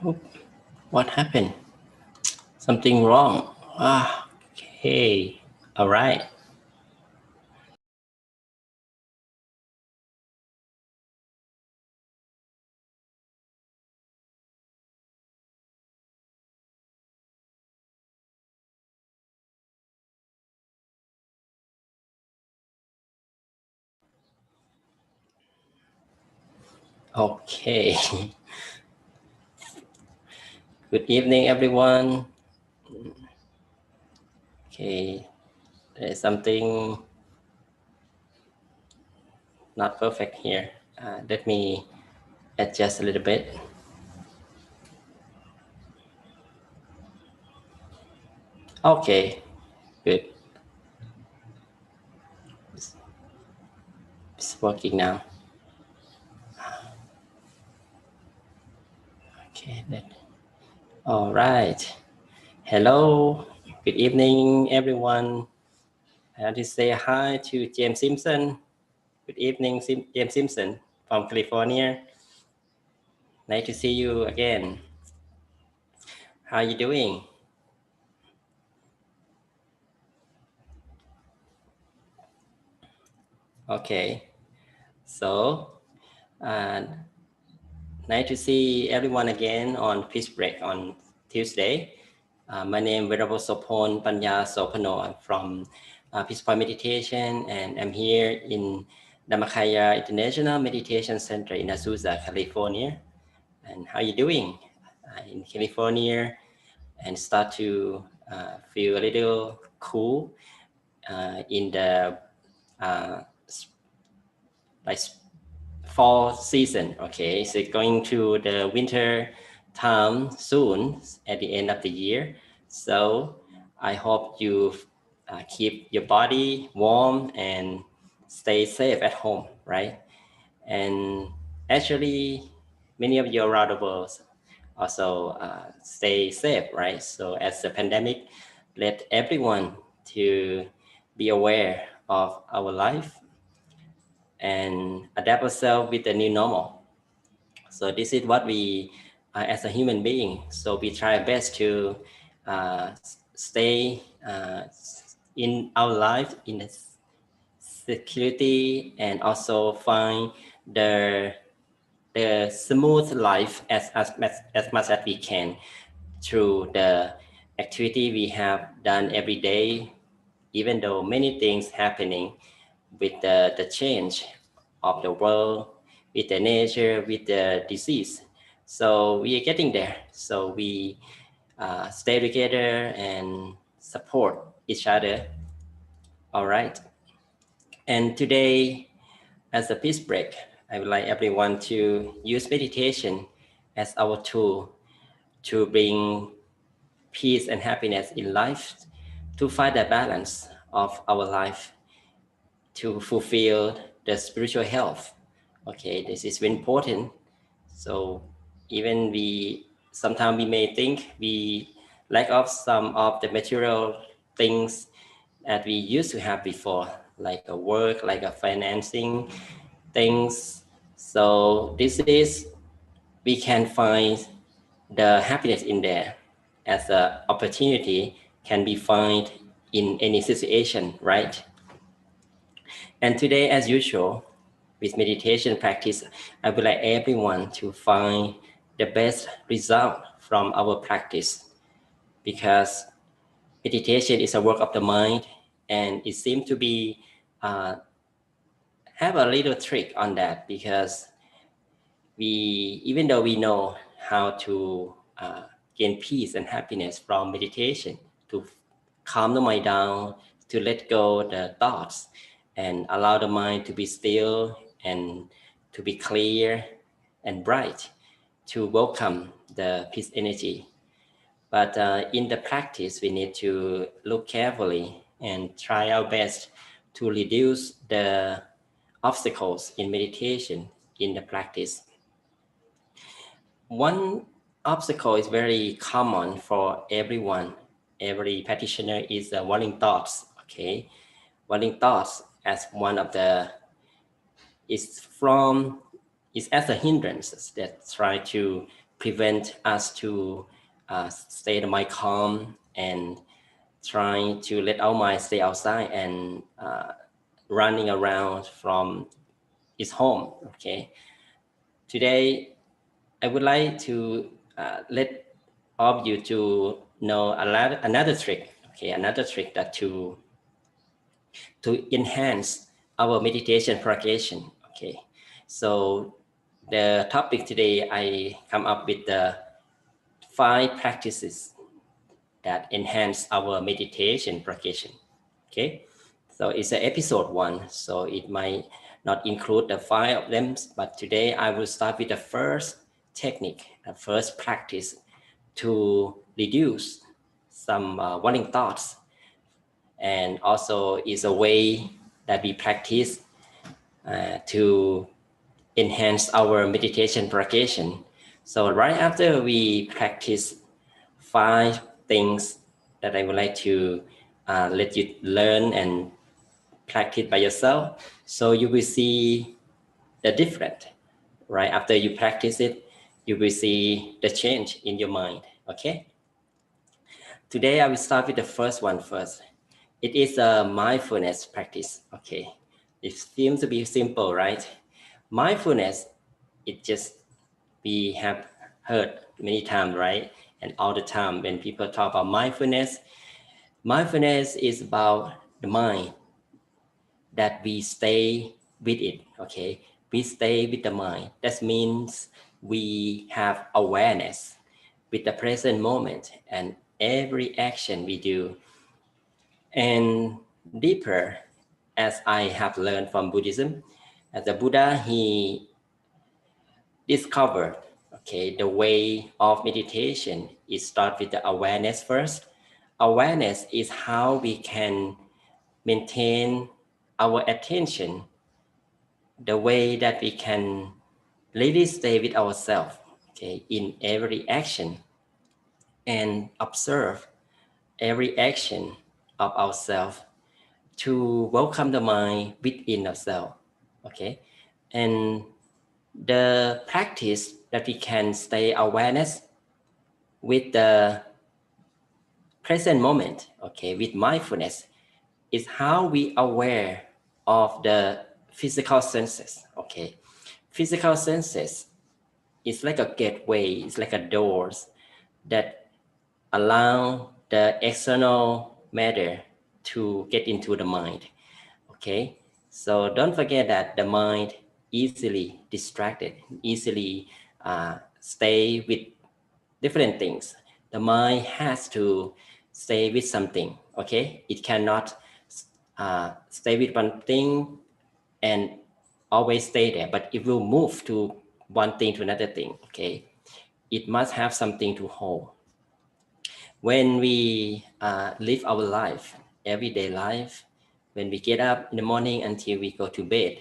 Oh, what happened? Something wrong. Okay. All right. Okay. Good evening, everyone. Okay. There's something not perfect here. Let me adjust a little bit. Okay. Good. It's working now. Okay. All right. Hello. Good evening, everyone. I want to say hi to James Simpson. Good evening, James Simpson from California. Nice to see you again. How are you doing? Okay. So, nice to see everyone again on Peace Break on Tuesday. My name is Venerable Sophon Panyasopanoe. I'm from Peace Point Meditation, and I'm here in Dhammakaya International Meditation Center in Azusa, California. And how are you doing in California? And start to feel a little cool in the like fall season. Okay, so going to the winter time soon at the end of the year. So I hope you keep your body warm and stay safe at home, right? And actually, many of you around the world also stay safe, right? So as the pandemic, let everyone to be aware of our life and adapt ourselves with the new normal. So this is what we, as a human being, so we try our best to stay in our life in a security and also find the smooth life as much as we can through the activity we have done every day, even though many things happening with the change of the world, with the nature, with the disease. So we are getting there. So we stay together and support each other. All right. And today, as a peace break, I would like everyone to use meditation as our tool to bring peace and happiness in life, to find the balance of our life, to fulfill the spiritual health. Okay, this is very important. So even sometimes we may think we lack of some of the material things that we used to have before, like a work, like a financing things. So this is, we can find the happiness in there as an opportunity can be found in any situation, right? And today, as usual, with meditation practice, I would like everyone to find the best result from our practice, because meditation is a work of the mind, and it seems to be have a little trick on that, because even though we know how to gain peace and happiness from meditation, to calm the mind down, to let go the thoughts and allow the mind to be still and to be clear and bright, to welcome the peace energy. But in the practice, we need to look carefully and try our best to reduce the obstacles in meditation in the practice. One obstacle is very common for everyone. Every practitioner is wanting thoughts. Okay, wanting thoughts as one of the is as a hindrance that try to prevent us to stay the mind calm and trying to let our mind stay outside and running around from its home. Okay, today I would like to let all of you to know another trick. Okay, another trick that to enhance our meditation practice. Okay, so the topic today, I come up with the 5 practices that enhance our meditation practice. Okay, so it's an episode 1, so it might not include the 5 of them, but today I will start with the first technique, the first practice to reduce some warning thoughts, and also is a way that we practice to enhance our meditation practice. So right after we practice 5 things that I would like to let you learn and practice by yourself, so you will see the difference. Right after you practice it, you will see the change in your mind. Okay, today I will start with the first one first. It is a mindfulness practice. Okay, it seems to be simple, right? Mindfulness, it just, we have heard many times, right? And all the time when people talk about mindfulness, mindfulness is about the mind, that we stay with it. Okay, we stay with the mind. That means we have awareness with the present moment and every action we do. And deeper, as I have learned from Buddhism, as the Buddha, he discovered, okay, the way of meditation is start with the awareness first. Awareness is how we can maintain our attention, the way that we can really stay with ourselves, okay, in every action, and observe every action of ourselves to welcome the mind within ourselves. Okay, and the practice that we can stay awareness with the present moment, okay, with mindfulness, is how we aware of the physical senses. Okay, physical senses is like a gateway, it's like a doors that allow the external matter to get into the mind. Okay, so don't forget that the mind easily distracted, easily stay with different things. The mind has to stay with something. Okay, it cannot stay with one thing and always stay there, but it will move to one thing to another thing. Okay, it must have something to hold. When we live our life, everyday life, when we get up in the morning until we go to bed,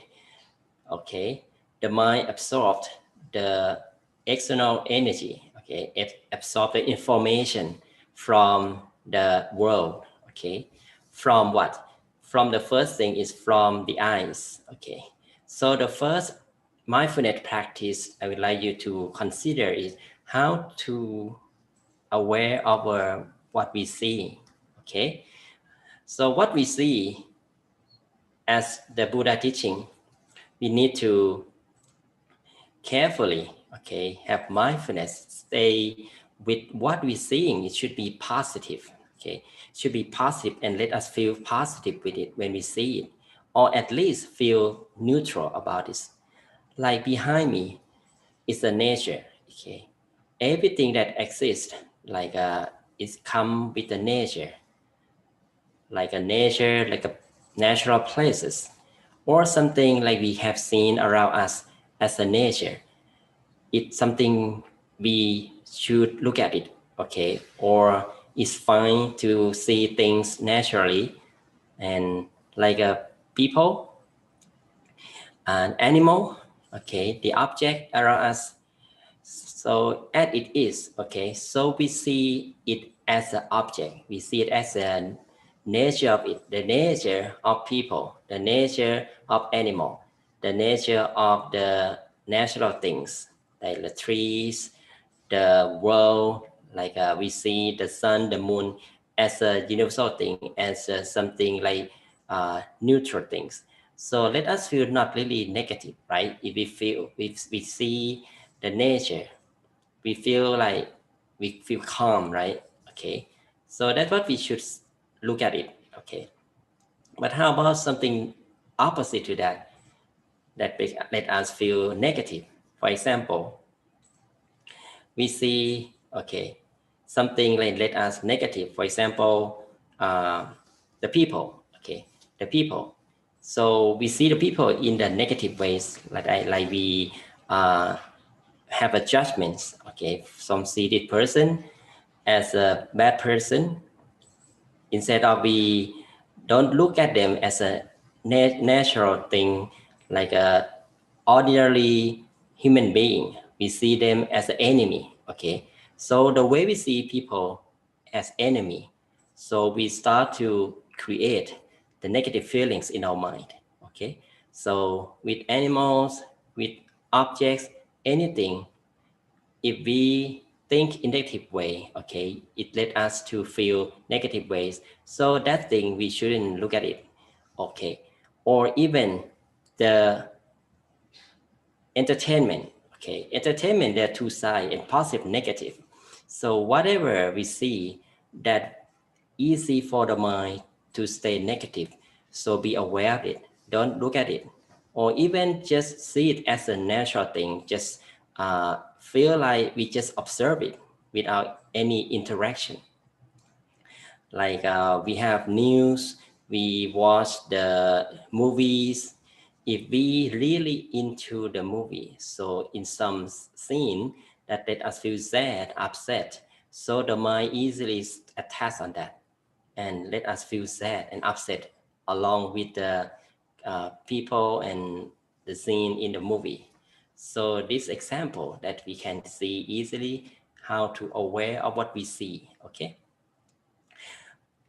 okay, the mind absorbed the external energy. Okay, it absorbed the information from the world. Okay, from what? From the first thing is from the eyes. Okay, so the first mindfulness practice I would like you to consider is how to aware of what we see. Okay, so what we see, as the Buddha teaching, we need to carefully, okay, have mindfulness, stay with what we're seeing. It should be positive. Okay, it should be positive and let us feel positive with it when we see it, or at least feel neutral about it. Like behind me is the nature. Okay, everything that exists, like it's come with the nature, like a nature, like a natural places, or something like we have seen around us as a nature. It's something we should look at it, okay? Or it's fine to see things naturally, and like a people, an animal, okay, the object around us. So as it is, okay, so we see it as an object. We see it as a nature of it, the nature of people, the nature of animal, the nature of the natural things, like the trees, the world, like we see the sun, the moon as a universal thing, as something like neutral things. So let us feel not really negative, right? If we feel, if we see the nature, we feel like we feel calm, right? Okay, so that's what we should look at it. Okay, but how about something opposite to that, that let us feel negative? For example, we see, okay, something like let us negative. For example, the people, okay, the people. So we see the people in the negative ways, like we have a judgment. Okay, some see this person as a bad person, instead of we don't look at them as a natural thing, like a ordinary human being. We see them as an enemy. Okay, so the way we see people as enemy, so we start to create the negative feelings in our mind. Okay, so with animals, with objects, anything, if we think in negative way, okay, it led us to feel negative ways. So that thing we shouldn't look at it. Okay, or even the entertainment. Okay, entertainment, there are two sides, and positive, negative. So whatever we see that easy for the mind to stay negative, so be aware of it, don't look at it, or even just see it as a natural thing. Just feel like we just observe it without any interaction. Like we have news, we watch the movies. If we really into the movie, so in some scene that let us feel sad, upset, so the mind easily attacks on that and let us feel sad and upset along with the people and the scene in the movie. So this example that we can see easily how to aware of what we see. Okay,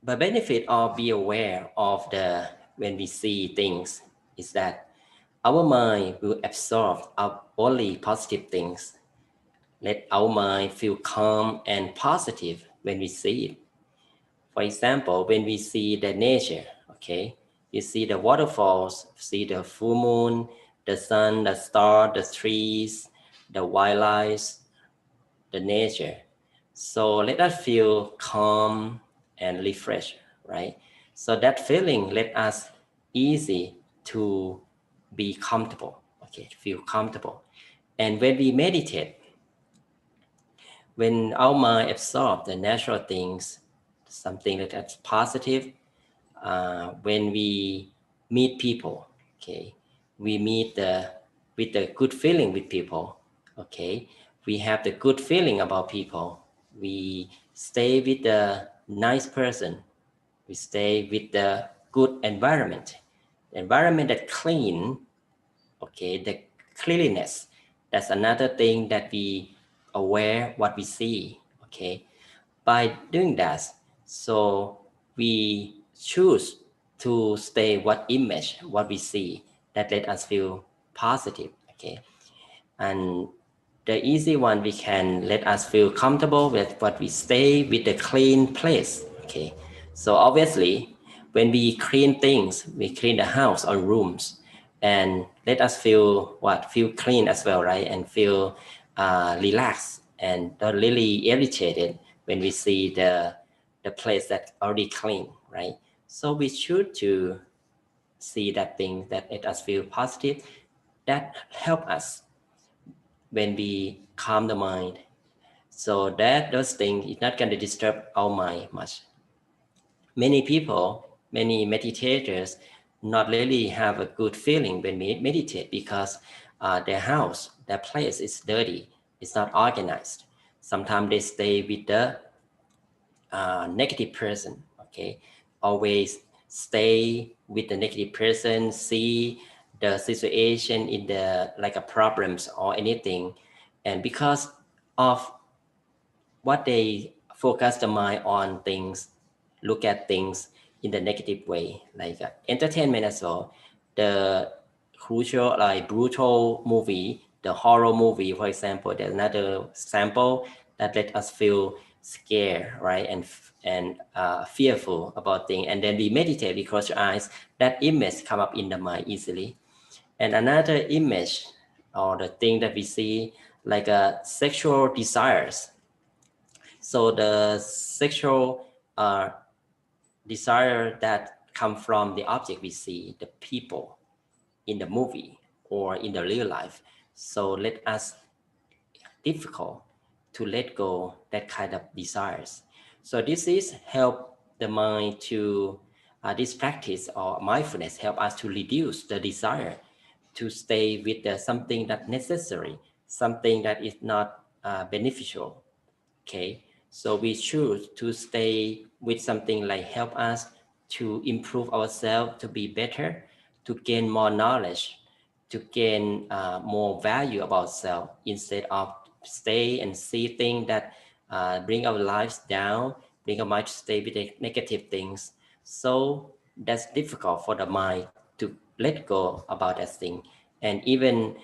the benefit of be aware of the when we see things is that our mind will absorb only positive things. Let our mind feel calm and positive when we see it. For example, when we see the nature, okay, you see the waterfalls, see the full moon, the sun, the star, the trees, the wildlife, the nature. So let us feel calm and refreshed, right? So that feeling let us easy to be comfortable, okay, feel comfortable. And when we meditate, when our mind absorbs the natural things, something that's positive, when we meet people, okay, we meet with the good feeling with people, okay, we have the good feeling about people, we stay with the nice person, we stay with the good environment that clean, okay, the cleanliness, that's another thing that we aware what we see. Okay, by doing that, so we choose to stay what image, what we see that let us feel positive. Okay, and the easy one, we can let us feel comfortable with what we stay with the clean place. Okay, so obviously when we clean things, we clean the house or rooms, and let us feel what, feel clean as well, right? And feel relaxed and not really irritated when we see the place that already clean, right? So we should to see that thing that let us feel positive, that help us when we calm the mind, so that those things is not going to disturb our mind much. Many people, many meditators not really have a good feeling when we meditate because their house, their place is dirty, it's not organized. Sometimes they stay with the negative person. Okay, always stay with the negative person, see the situation in the like a problems or anything, and because of what they focus the mind on things, look at things in the negative way, like entertainment as well. The crucial, like brutal movie the horror movie, for example. There's another sample that let us feel scared, right, and fearful about things. And then we meditate, we close your eyes, that image come up in the mind easily. And another image or the thing that we see, like sexual desires. So the sexual desire that come from the object we see, the people in the movie or in the real life. So let us difficult to let go that kind of desires. So this is help the mind to this practice or mindfulness help us to reduce the desire to stay with something that necessary, something that is not beneficial. Okay, so we choose to stay with something like help us to improve ourselves, to be better, to gain more knowledge, to gain more value about ourselves, instead of stay and see things that bring our lives down, bring our mind to stay with the negative things. So that's difficult for the mind to let go about that thing, and even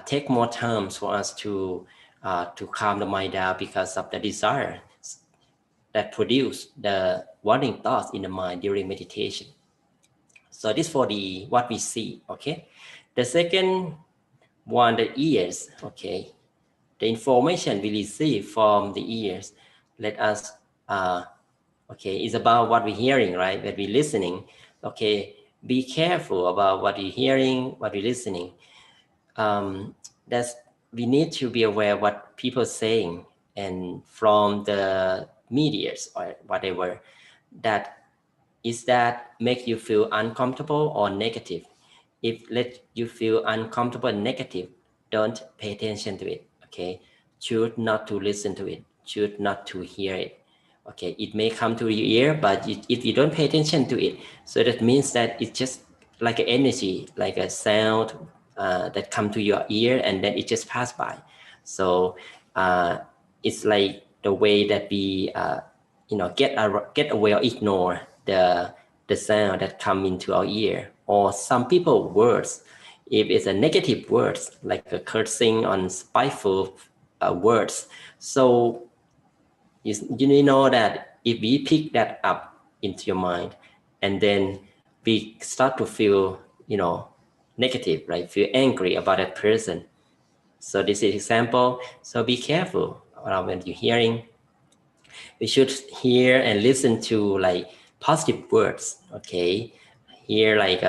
take more time for us to calm the mind down because of the desire that produce the warning thoughts in the mind during meditation. So this for the what we see. Okay, the second one, the ears. Okay, the information we receive from the ears let us okay, it's about what we're hearing, right, that we're listening. Okay, be careful about what you're hearing, what you're listening. That's we need to be aware what people are saying, and from the medias or whatever, that is that make you feel uncomfortable or negative. If let you feel uncomfortable and negative, don't pay attention to it. Okay, choose not to listen to it, choose not to hear it. Okay, it may come to your ear, but if you don't pay attention to it, so that means that it's just like an energy, like a sound that come to your ear, and then it just pass by. So it's like the way that we get away or ignore the sound that come into our ear. Or some people words, if it's a negative words like a cursing on spiteful words, so you know that if we pick that up into your mind, and then we start to feel negative, right, feel angry about that person. So this is example. So be careful when you're hearing. We should hear and listen to like positive words. Okay, hear like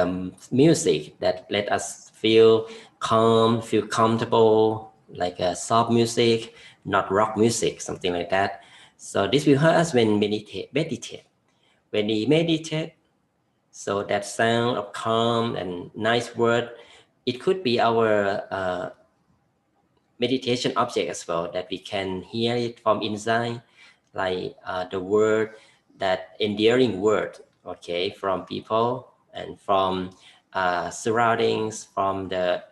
music that let us feel calm, feel comfortable, like a soft music, not rock music, something like that. So this will help us when meditate. When we meditate, so that sound of calm and nice word, it could be our meditation object as well, that we can hear it from inside, like the word, that endearing word, okay, from people and from surroundings, from the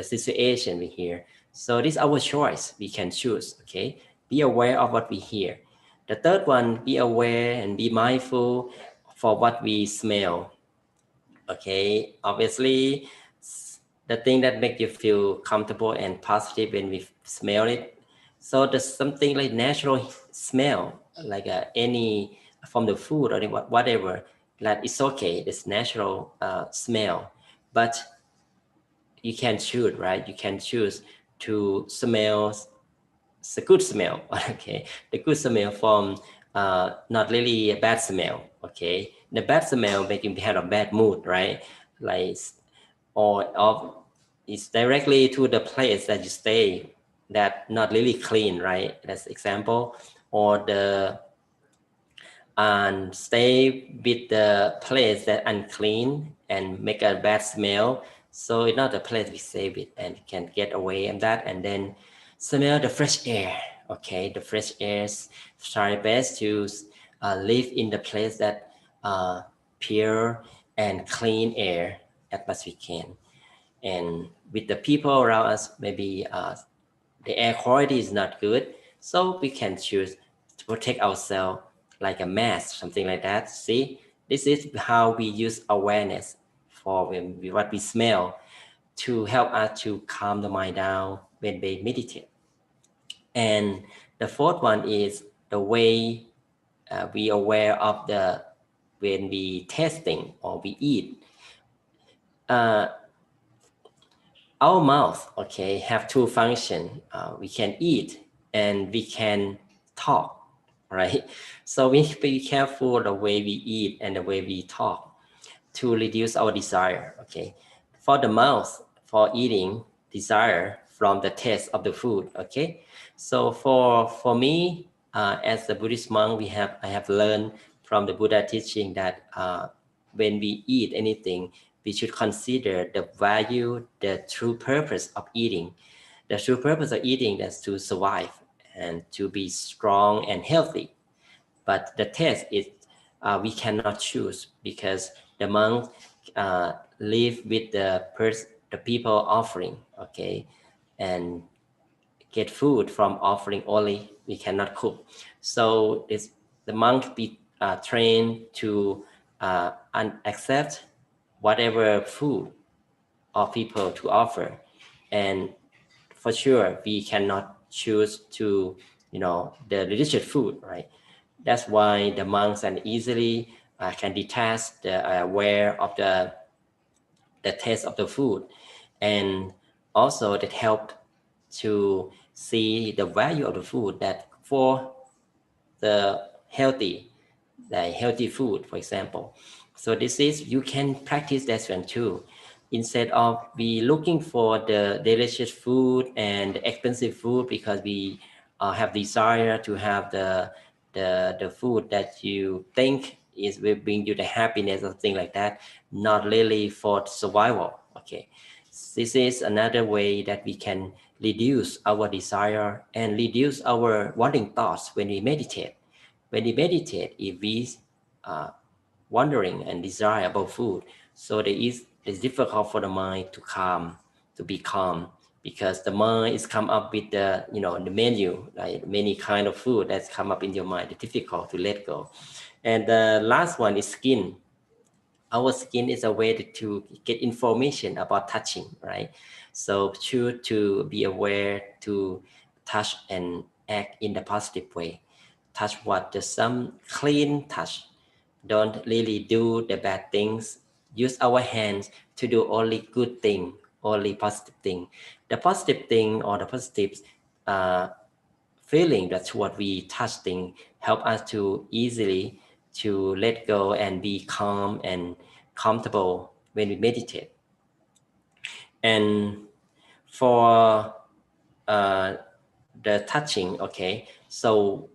situation we hear. So this is our choice, we can choose. Okay, be aware of what we hear. The third one, be aware and be mindful for what we smell. Okay, obviously the thing that make you feel comfortable and positive when we smell it. So there's something like natural smell, like any from the food or whatever, that it's okay, it's natural smell. But you can choose, right? You can choose to smell the good smell. Okay, the good smell from not really a bad smell. Okay, the bad smell make you have a bad mood, right? Like, or it's directly to the place that you stay that not really clean, right? That's example. Or the and stay with the place that unclean and make a bad smell. So it's not a place we stay with, and can get away from that, and then smell the fresh air. Okay, the fresh air, try best to live in the place that pure and clean air as much we can. And with the people around us, maybe the air quality is not good, so we can choose to protect ourselves, like a mask, something like that. See, this is how we use awareness for what we smell. to help us to calm the mind down when we meditate. And the fourth one is the way we aware of the when we tasting or we eat. Our mouth, okay, have two functions. We can eat and we can talk, right? So we need to be careful the way we eat and the way we talk to reduce our desire, okay? For the mouth, for eating, desire from the taste of the food, okay? So for me, as a Buddhist monk, I have learned from the Buddha teaching that when we eat anything, we should consider the value, the true purpose of eating. The true purpose of eating is to survive and to be strong and healthy. But the taste is we cannot choose because the monk live with the people offering, okay, and get food from offering only. We cannot cook. So the monk be trained to accept whatever food or people to offer, and for sure we cannot choose to the religious food, right? That's why the monks can easily can detach the aware of the taste of the food, and also that help to see the value of the food that for the healthy food, for example. So this is you can practice that one too. Instead of be looking for the delicious food and the expensive food because we have desire to have the food that you think is will bring you the happiness or thing like that, not really for survival. Okay, this is another way that we can reduce our desire and reduce our wanting thoughts when we meditate. When we meditate, if we wondering and desire about food, so it's difficult for the mind to be calm, because the mind is come up with the menu, like many kind of food that's come up in your mind. It's difficult to let go. And the last one is skin. Our skin is a way to get information about touching, right? So choose to be aware to touch and act in the positive way. Touch what the some clean touch. Don't really do the bad things. Use our hands to do only good thing, only positive thing. The positive thing or the positive uh, feeling that's what we testing help us to easily to let go and be calm and comfortable when we meditate. And for uh, the touching, okay, so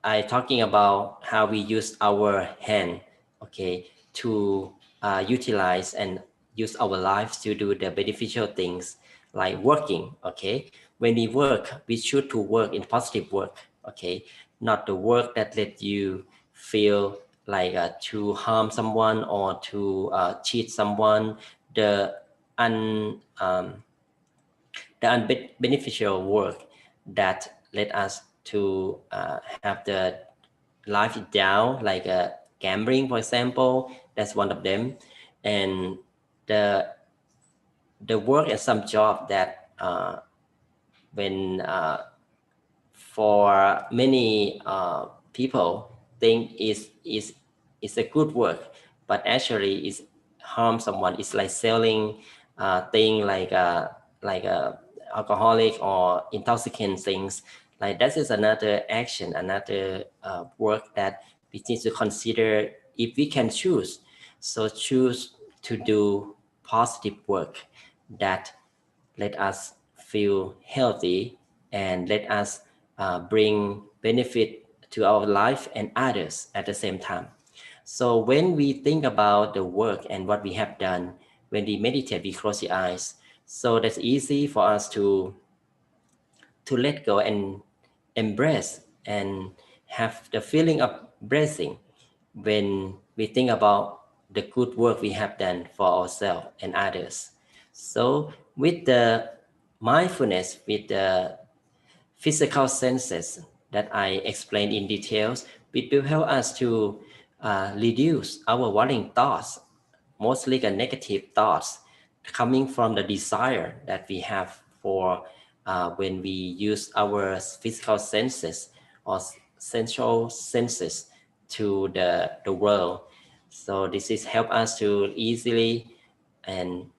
I talking about how we use our hand, okay, to utilize and use our lives to do the beneficial things like working, okay. When we work, we should to work in positive work, okay, not the work that let you feel like to harm someone or to cheat someone. The un the unbeneficial work that let us to have the life down, like gambling, for example. That's one of them. And the work and some job that when for many people think is a good work, but actually is harm someone. It's like selling thing like alcoholic or intoxicant things. Like that is another action, another work that we need to consider if we can choose. So choose to do positive work that let us feel healthy and let us bring benefit to our life and others at the same time. So when we think about the work and what we have done, when we meditate, we close the eyes. So that's easy for us to let go and embrace and have the feeling of blessing when we think about the good work we have done for ourselves and others. So with the mindfulness, with the physical senses that I explained in details, it will help us to reduce our worrying thoughts, mostly the negative thoughts coming from the desire that we have for when we use our physical senses or sensual senses to the world. So this is help us to easily and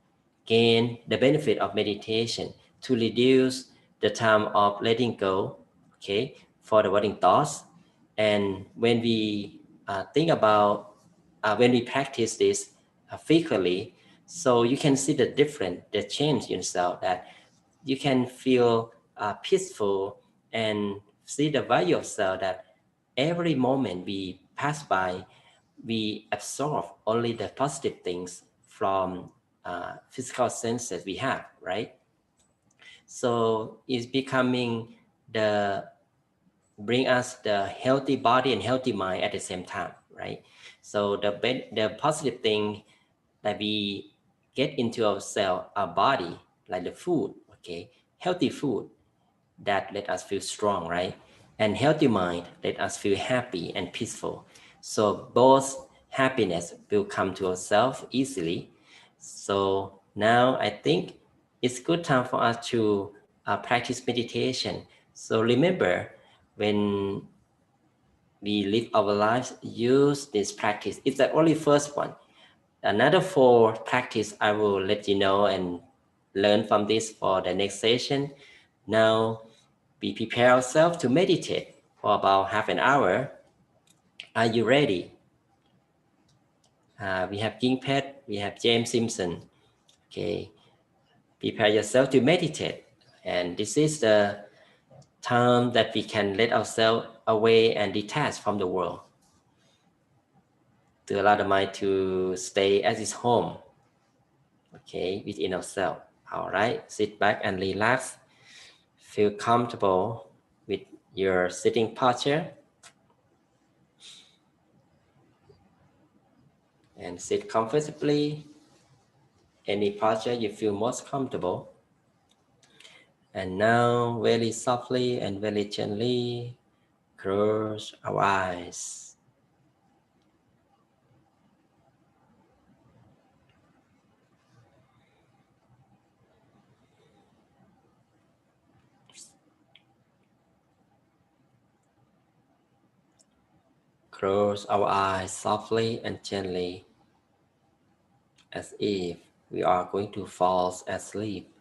gain the benefit of meditation to reduce the time of letting go, okay, for the worrying thoughts. And when we think about, when we practice this frequently, so you can see the difference, the change in yourself, that you can feel peaceful and see the value of self, that every moment we pass by, we absorb only the positive things from physical senses we have, right? So it's becoming the bring us the healthy body and healthy mind at the same time, right? So the positive thing that we get into ourselves, our body, like the food, okay, healthy food that let us feel strong, right? And healthy mind let us feel happy and peaceful. So both happiness will come to ourselves easily. So now I think it's good time for us to practice meditation. So remember, when we live our lives, use this practice. It's the only first one. Another 4 practice I will let you know and learn from this for the next session. Now we prepare ourselves to meditate for about half an hour. Are you ready? We have King Pet, we have James Simpson. Okay, prepare yourself to meditate. And this is the time that we can let ourselves away and detach from the world, to allow the mind to stay as its home, okay, within ourselves. All right, sit back and relax. Feel comfortable with your sitting posture. And sit comfortably, any posture you feel most comfortable. And now, very softly and very gently, close our eyes. Close our eyes softly and gently, as if we are going to fall asleep.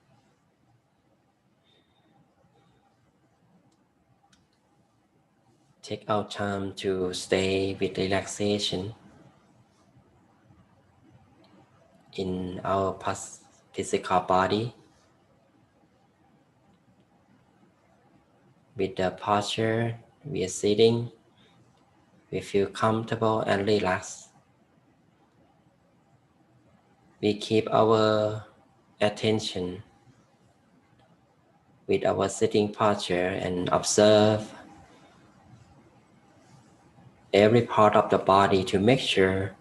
Take our time to stay with relaxation in our physical body, with the posture we are sitting. We feel comfortable and relaxed. We keep our attention with our sitting posture and observe every part of the body to make sure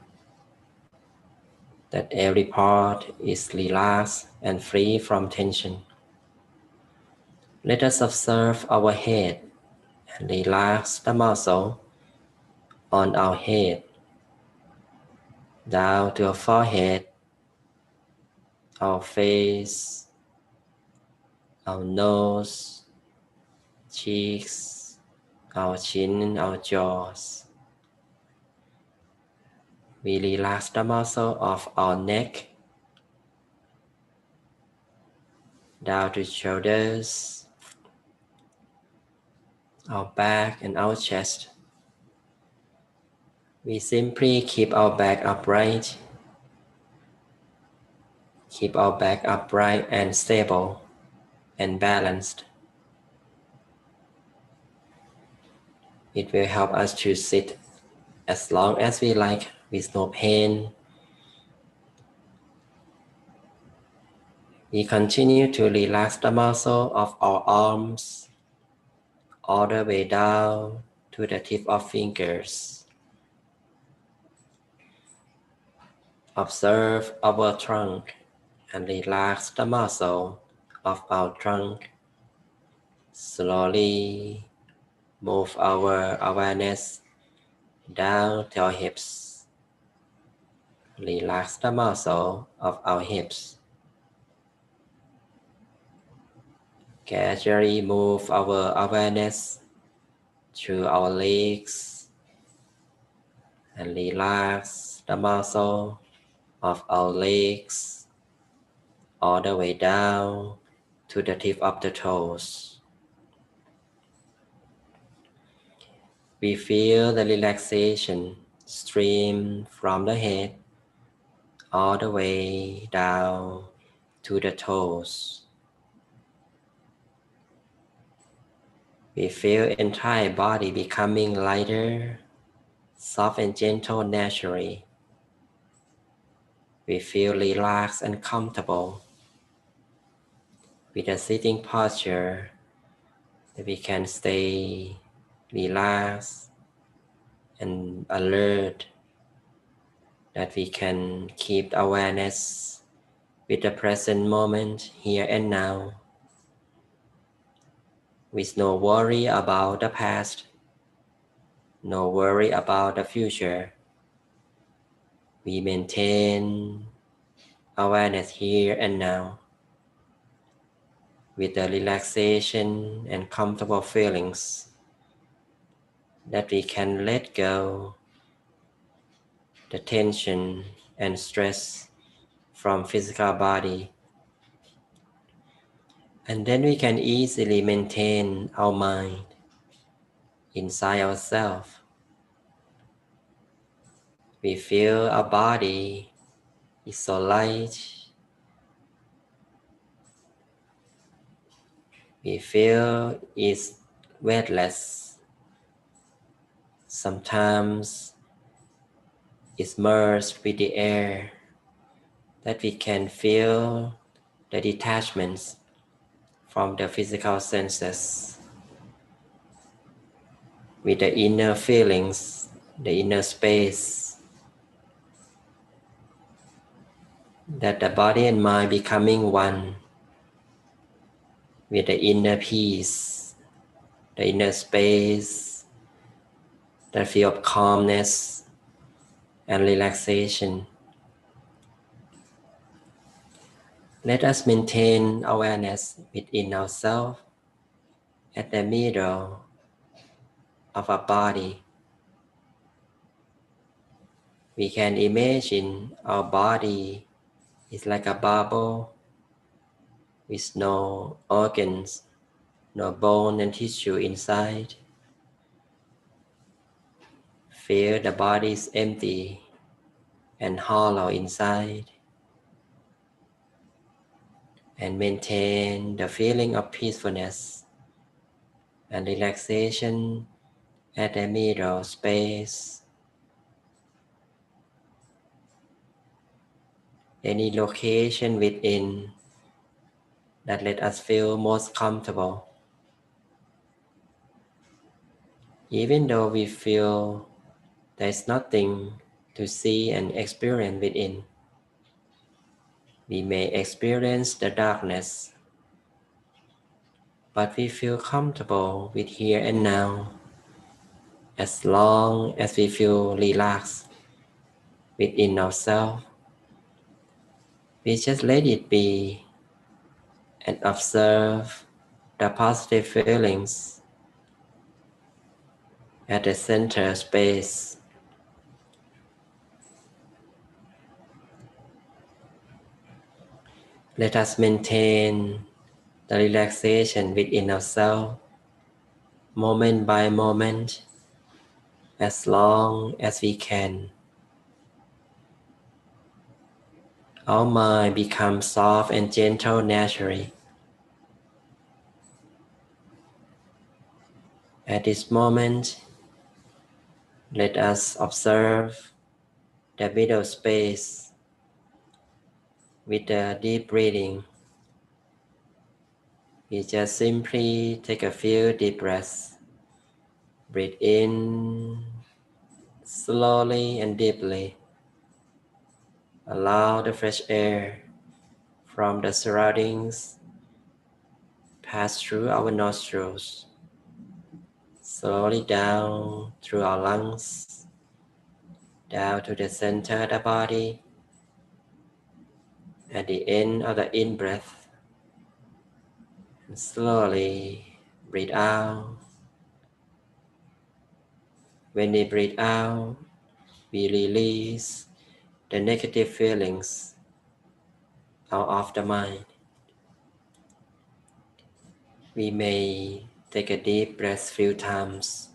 that every part is relaxed and free from tension. Let us observe our head and relax the muscle on our head, down to our forehead, our face, our nose, cheeks, our chin, our jaws. We relax the muscle of our neck, down to shoulders, our back and our chest. We simply keep our back upright, and stable and balanced. It will help us to sit as long as we like with no pain. We continue to relax the muscle of our arms all the way down to the tip of fingers. Observe our trunk and relax the muscle of our trunk. Slowly move our awareness down to our hips. Relax the muscle of our hips. Gradually move our awareness through our legs and relax the muscle of our legs all the way down to the tip of the toes. We feel the relaxation stream from the head all the way down to the toes. We feel entire body becoming lighter, soft and gentle naturally. We feel relaxed and comfortable with a sitting posture that we can stay relaxed and alert, that we can keep awareness with the present moment here and now, with no worry about the past, no worry about the future. We maintain awareness here and now with the relaxation and comfortable feelings that we can let go the tension and stress from physical body, and then we can easily maintain our mind inside ourselves. We feel our body is so light. We feel it's weightless. Sometimes it's merged with the air, that we can feel the detachments from the physical senses with the inner feelings, the inner space, that the body and mind becoming one with the inner peace, the inner space, the feel of calmness and relaxation. Let us maintain awareness within ourselves at the middle of our body. We can imagine our body is like a bubble with no organs, no bone and tissue inside. Feel the body is empty and hollow inside, and maintain the feeling of peacefulness and relaxation at the middle space. Any location within that let us feel most comfortable. Even though we feel there's nothing to see and experience within, we may experience the darkness, but we feel comfortable with here and now. As long as we feel relaxed within ourselves, we just let it be and observe the positive feelings at the center space. Let us maintain the relaxation within ourselves moment by moment, as long as we can. Our mind becomes soft and gentle naturally. At this moment, let us observe the middle space with the deep breathing. We just simply take a few deep breaths. Breathe in slowly and deeply. Allow the fresh air from the surroundings pass through our nostrils, slowly down through our lungs, down to the center of the body. At the end of the in-breath, Slowly breathe out. When we breathe out, we release the negative feelings out of the mind. We may take a deep breath few times.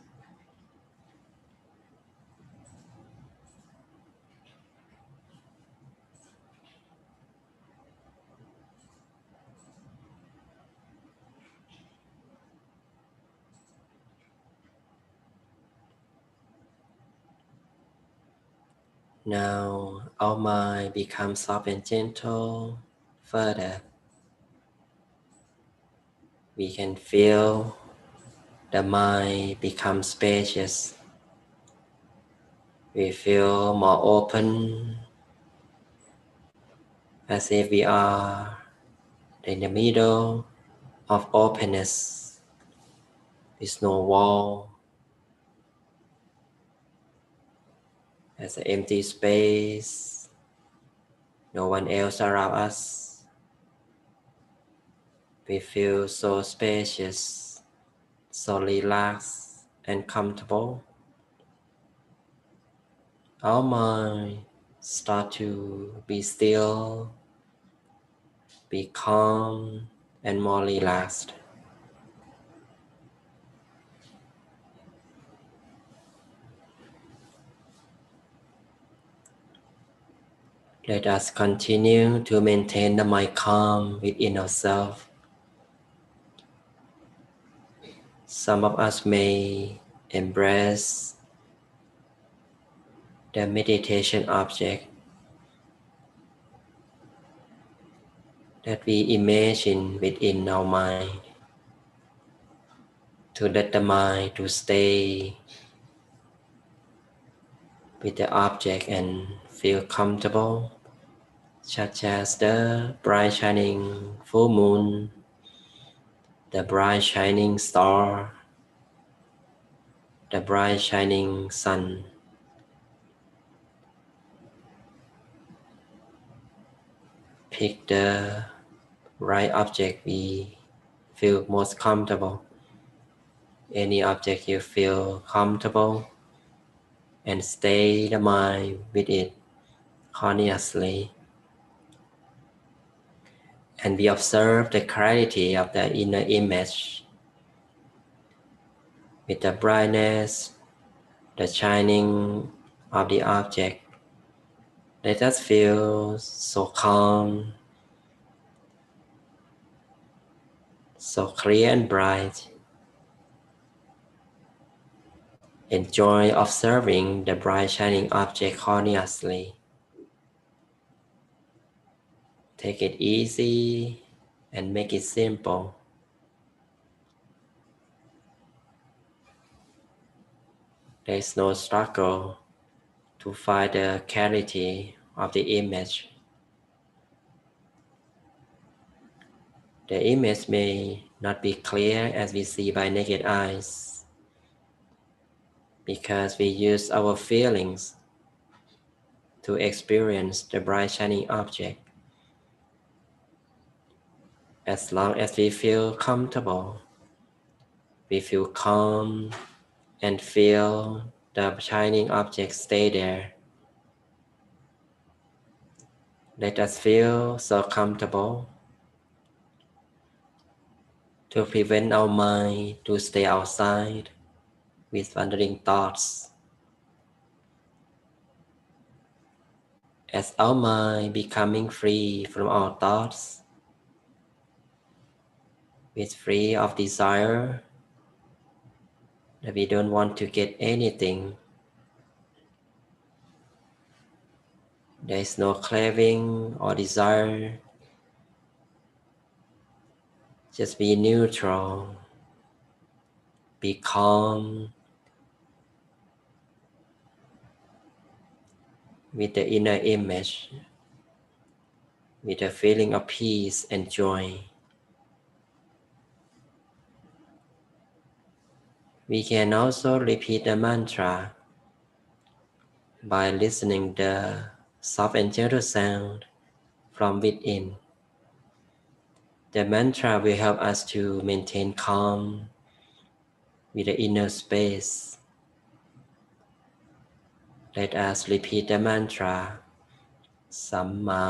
Now our mind becomes soft and gentle. Further, we can feel the mind become spacious. We feel more open, as if we are in the middle of openness. With no wall, as an empty space, no one else around us. We feel so spacious, so relaxed and comfortable. Our mind start to be still, be calm and more relaxed. Let us continue to maintain the mind calm within ourselves. Some of us may embrace the meditation object that we imagine within our mind, to let the mind to stay with the object and feel comfortable, such as the bright shining full moon, the bright shining star, the bright shining sun. Pick the right object we feel most comfortable. Any object you feel comfortable, and stay the mind with it consciously. And we observe the clarity of the inner image with the brightness, the shining of the object. Let us feel so calm, so clear and bright. Enjoy observing the bright shining object consciously. Take it easy and make it simple. There is no struggle to find the clarity of the image. The image may not be clear as we see by naked eyes, because we use our feelings to experience the bright shining object. As long as we feel comfortable, we feel calm and feel the shining object stay there. Let us feel so comfortable to prevent our mind to stay outside with wandering thoughts. As our mind becoming free from our thoughts, with free of desire, that we don't want to get anything. There is no craving or desire. Just be neutral, be calm with the inner image, with a feeling of peace and joy. We can also repeat the mantra by listening the soft and gentle sound from within. The mantra will help us to maintain calm with the inner space. Let us repeat the mantra. Samma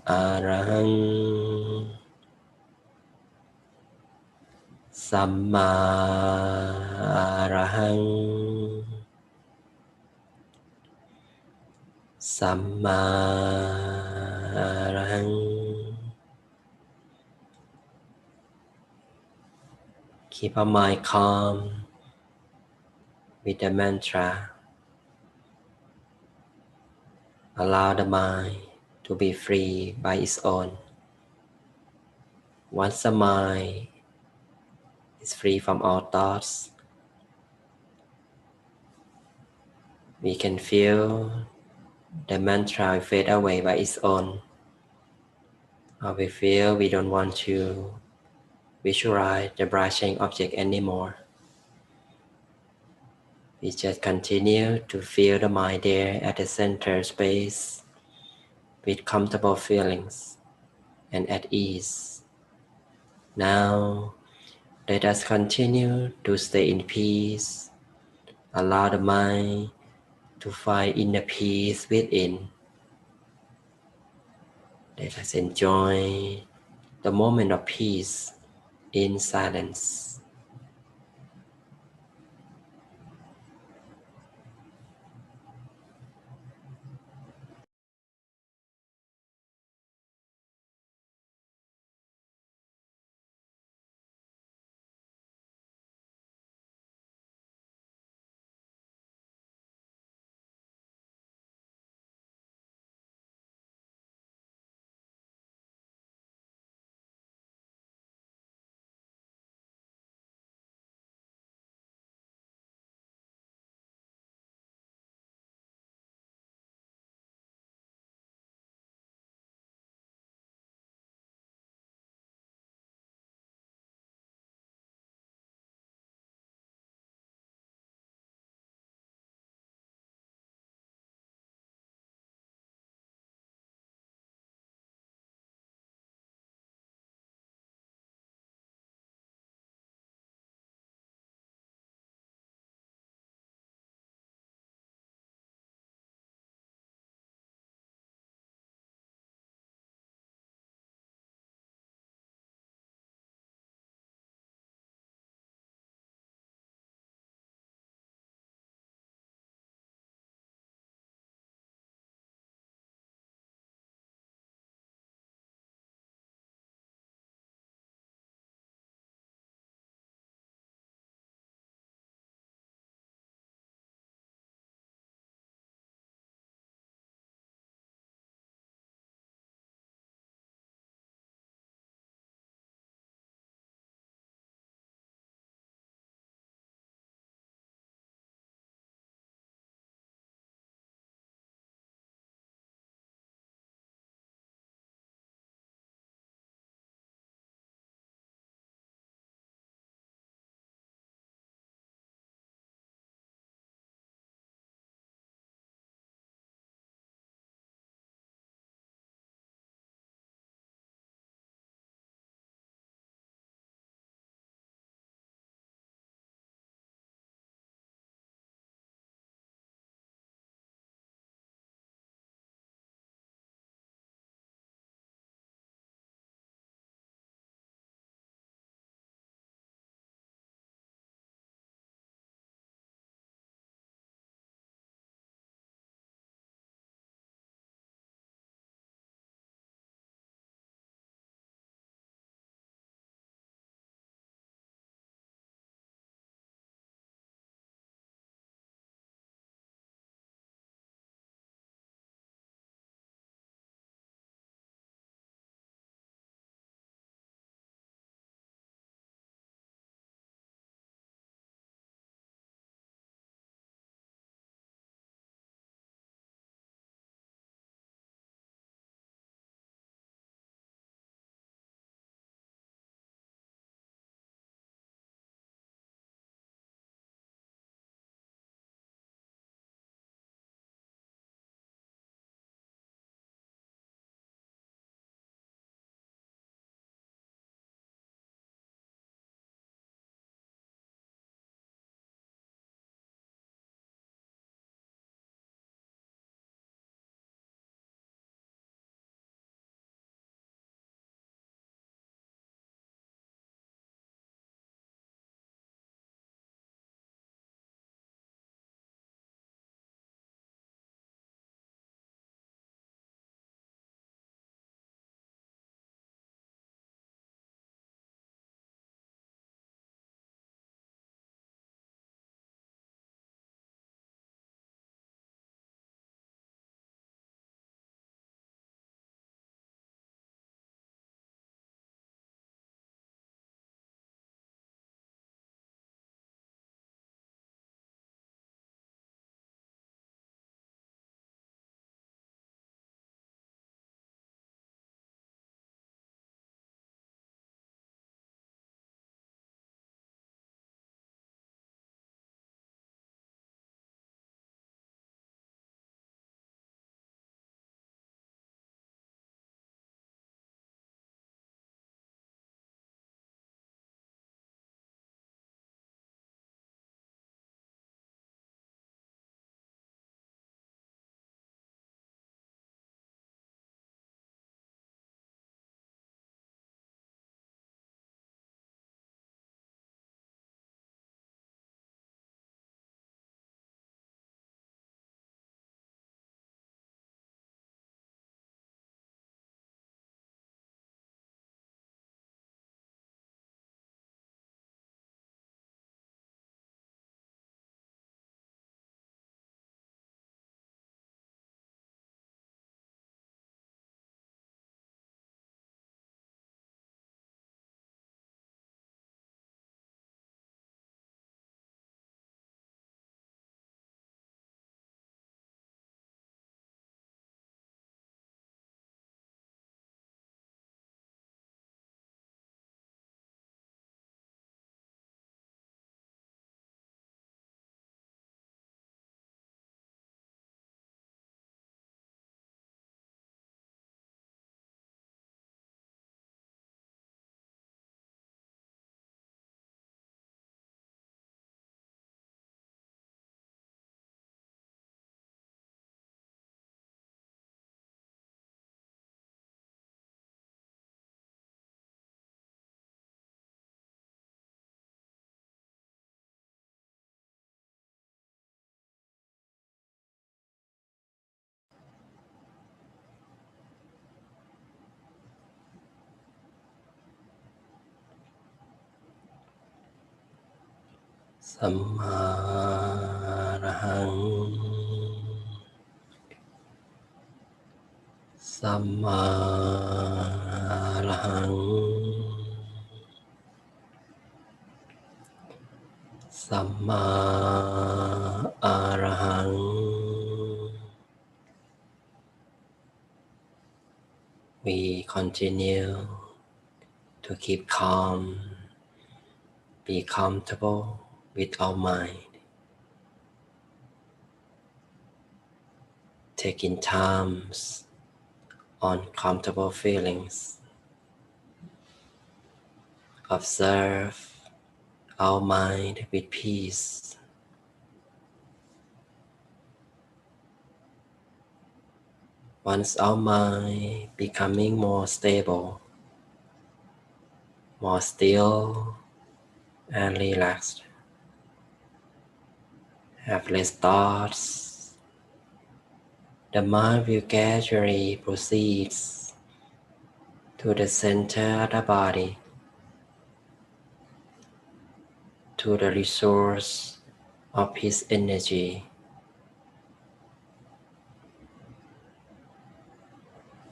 Arahang. Samma Arahang. Samma Arahang. Keep our mind calm with the mantra. Allow the mind to be free by its own. Once the mind is free from all thoughts, we can feel the mantra fade away by its own. Or we feel we don't want to visualize the brushing object anymore. We just continue to feel the mind there at the center space with comfortable feelings and at ease. Now, let us continue to stay in peace. Allow the mind to find inner peace within. Let us enjoy the moment of peace in silence. สัมมาอรหังสัมมาอรหังสัมมาอรหัง We continue to keep calm, be comfortable with our mind, taking times on comfortable feelings. Observe our mind with peace. Once our mind becoming more stable, more still and relaxed, have less thoughts, the mind will gradually proceed to the center of the body, to the resource of peace energy.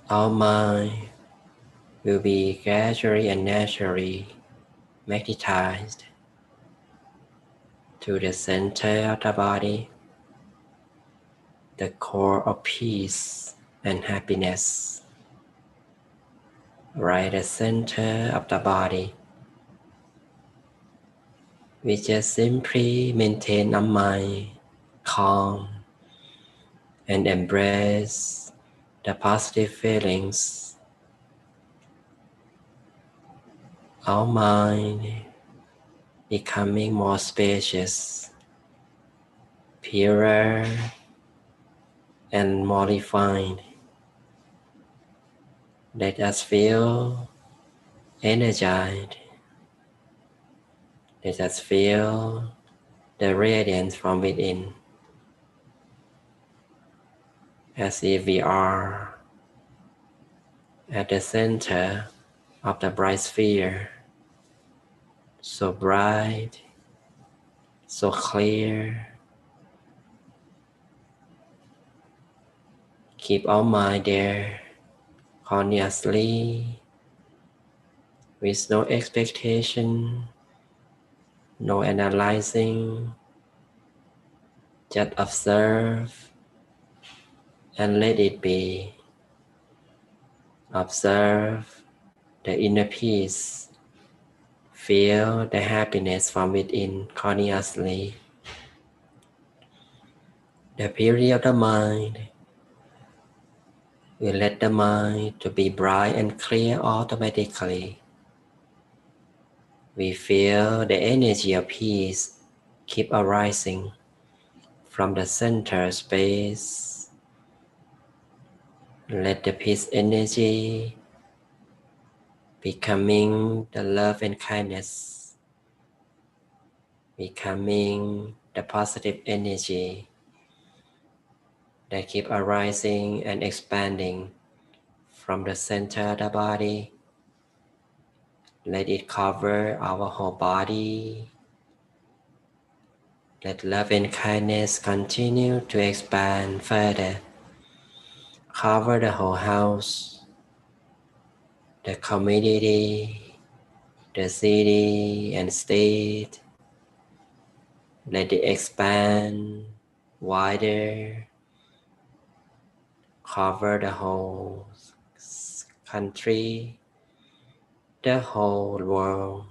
Our mind will be gradually and naturally magnetized to the center of the body, the core of peace and happiness, right at the center of the body. We just simply maintain our mind calm and embrace the positive feelings. Our mind becoming more spacious, purer, and more refined. Let us feel energized. Let us feel the radiance from within, as if we are at the center of the bright sphere, so bright, so clear. Keep our mind there consciously, with no expectation, no analyzing, just observe and let it be. Observe the inner peace, feel the happiness from within consciously. The purity of the mind will let the mind to be bright and clear automatically. We feel the energy of peace keep arising from the center space. Let the peace energy becoming the love and kindness, becoming the positive energy that keep arising and expanding from the center of the body. Let it cover our whole body. Let love and kindness continue to expand further, cover the whole house, the community, the city and state. Let it expand wider, cover the whole country, the whole world.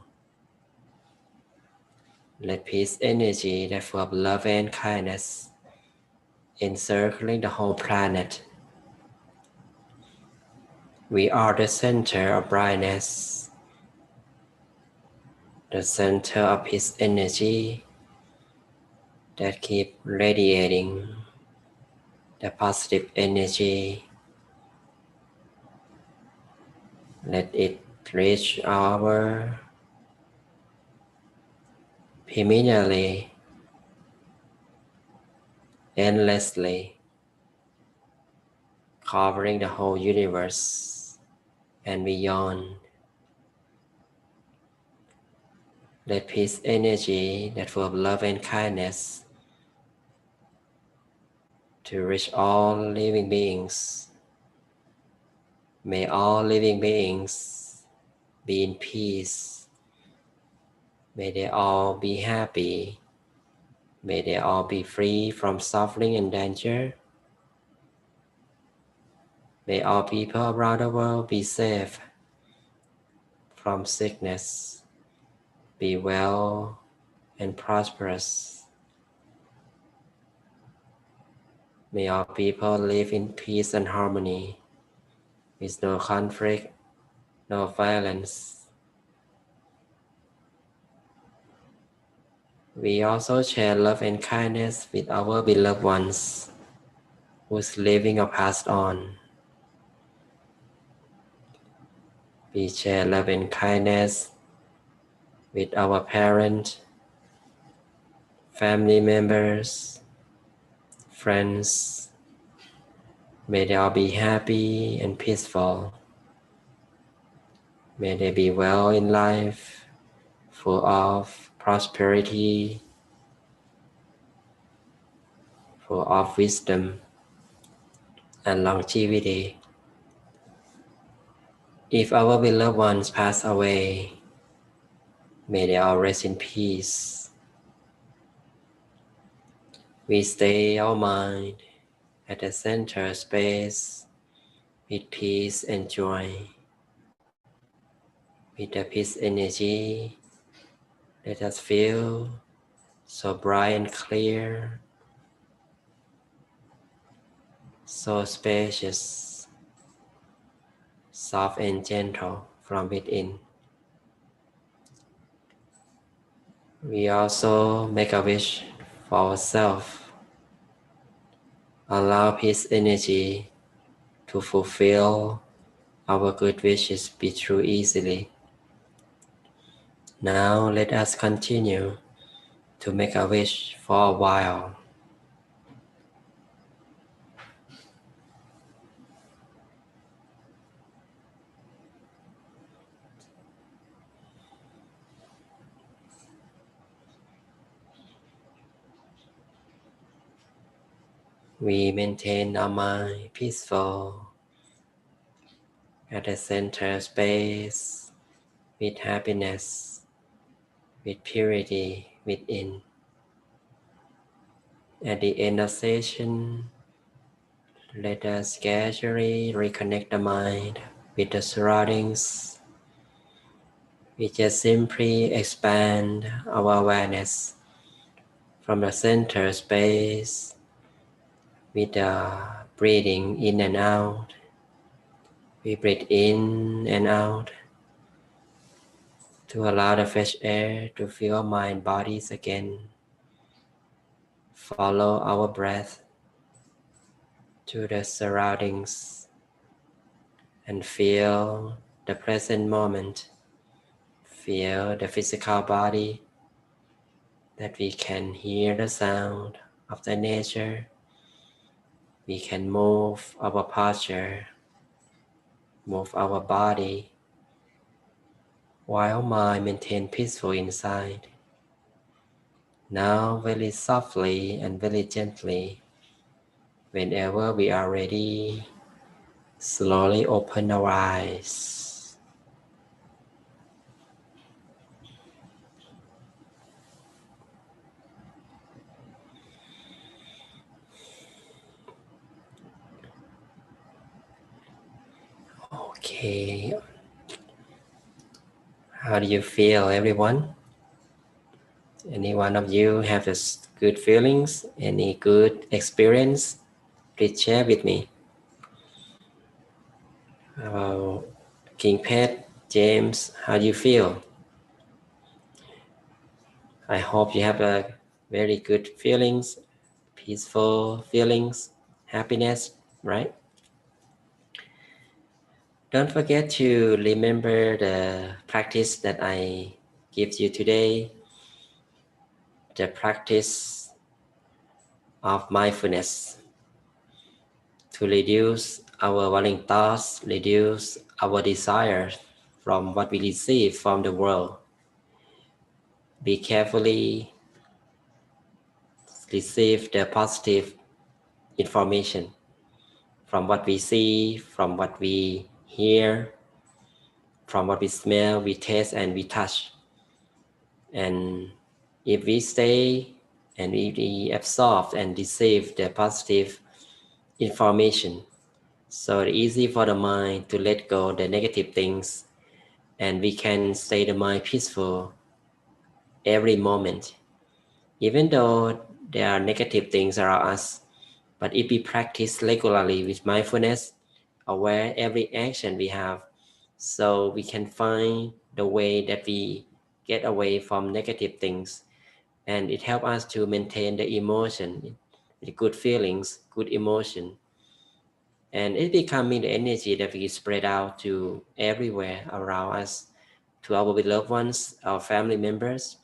Let peace energy that full of love and kindness encircling the whole planet. We are the center of brightness, the center of peace energy that keep radiating the positive energy. Let it reach our permanently, endlessly, covering the whole universe and beyond. Let peace energy that full of love and kindness to reach all living beings. May all living beings be in peace. May they all be happy. May they all be free from suffering and danger. May all people around the world be safe from sickness, be well and prosperous. May all people live in peace and harmony, with no conflict, no violence. We also share love and kindness with our beloved ones who's living or passed on. We share love and kindness with our parents, family members, friends. May they all be happy and peaceful. May they be well in life, full of prosperity, full of wisdom and longevity. If our beloved ones pass away, may they all rest in peace. We stay our mind at the center space with peace and joy. With the peace energy, let us feel so bright and clear, so spacious, soft and gentle from within. We also make a wish for ourselves. Allow peace energy to fulfill our good wishes be true easily. Now let us continue to make a wish for a while. We maintain our mind peaceful at the center space with happiness, with purity within. At the end of session, let us gradually reconnect the mind with the surroundings. We just simply expand our awareness from the center space with the breathing in and out. We breathe in and out to allow the fresh air to fill our mind bodies again. Follow our breath to the surroundings and feel the present moment. Feel the physical body, that we can hear the sound of the nature. We can move our posture, move our body, while mind maintain peaceful inside. Now very softly and very gently, whenever we are ready, slowly open our eyes. Okay. How do you feel, everyone? Any one of you have good feelings? Any good experience? Please share with me. King Pet, James, how do you feel? I hope you have a very good feelings, peaceful feelings, happiness, right? Don't forget to remember the practice that I give you today, the practice of mindfulness to reduce our worrying thoughts, reduce our desires from what we receive from the world. We carefully receive the positive information from what we see, from what we hear, from what we smell, we taste, and we touch. And if we stay and we absorb and receive the positive information, so it's easy for the mind to let go the negative things, and we can stay the mind peaceful every moment, even though there are negative things around us. But if we practice regularly with mindfulness, aware every action we have, so we can find the way that we get away from negative things, and it helps us to maintain the emotion, the good feelings, good emotion, and it becoming the energy that we spread out to everywhere around us, to our beloved ones, our family members.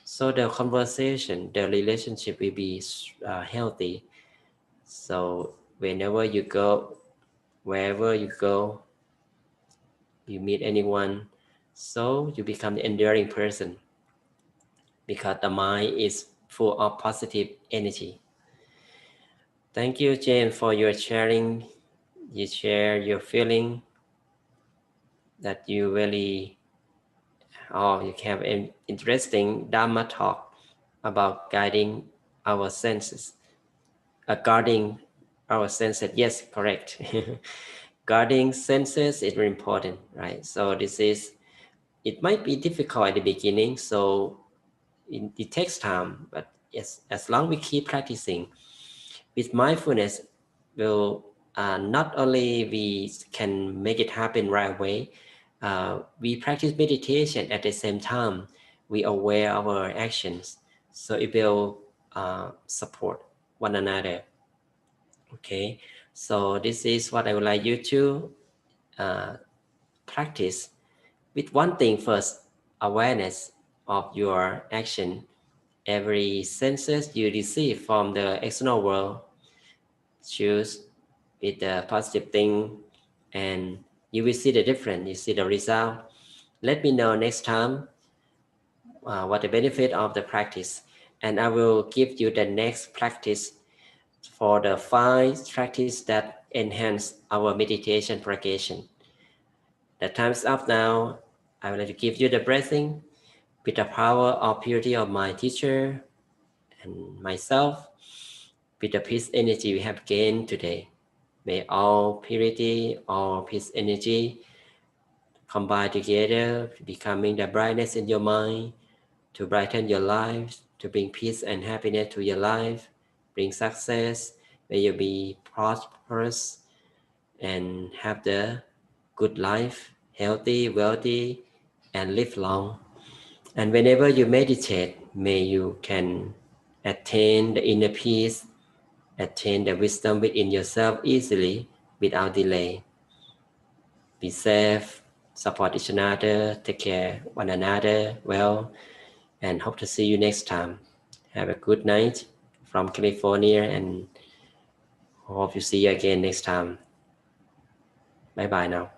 So the conversation, the relationship will be healthy. So whenever you go, wherever you go, you meet anyone, so you become the enduring person, because the mind is full of positive energy. Thank you, Jane, for your sharing. You share your feeling that you really, you have an interesting Dharma talk about guiding our senses. Guarding our senses, yes, correct. Guarding senses is very important, right? So it might be difficult at the beginning, so it takes time, but yes, as long we keep practicing with mindfulness, will not only we can make it happen right away, we practice meditation at the same time, we aware our actions, so it will support one another. Okay, so this is what I would like you to practice with one thing first: awareness of your action. Every senses you receive from the external world, choose with the positive thing, and you will see the difference, you see the result. Let me know next time what the benefit of the practice, and I will give you the next practice for the 5 practice that enhance our meditation progression. The time's up now. I would like to give you the blessing with the power of purity of my teacher and myself, with the peace energy we have gained today. May all purity, all peace energy combine together, becoming the brightness in your mind, to brighten your life, to bring peace and happiness to your life, bring success. May you be prosperous and have the good life, healthy, wealthy, and live long. And whenever you meditate, may you can attain the inner peace, attain the wisdom within yourself easily without delay. Be safe, support each other, take care one another well, and hope to see you next time. Have a good night from California, and hope you see you again next time. Bye bye now.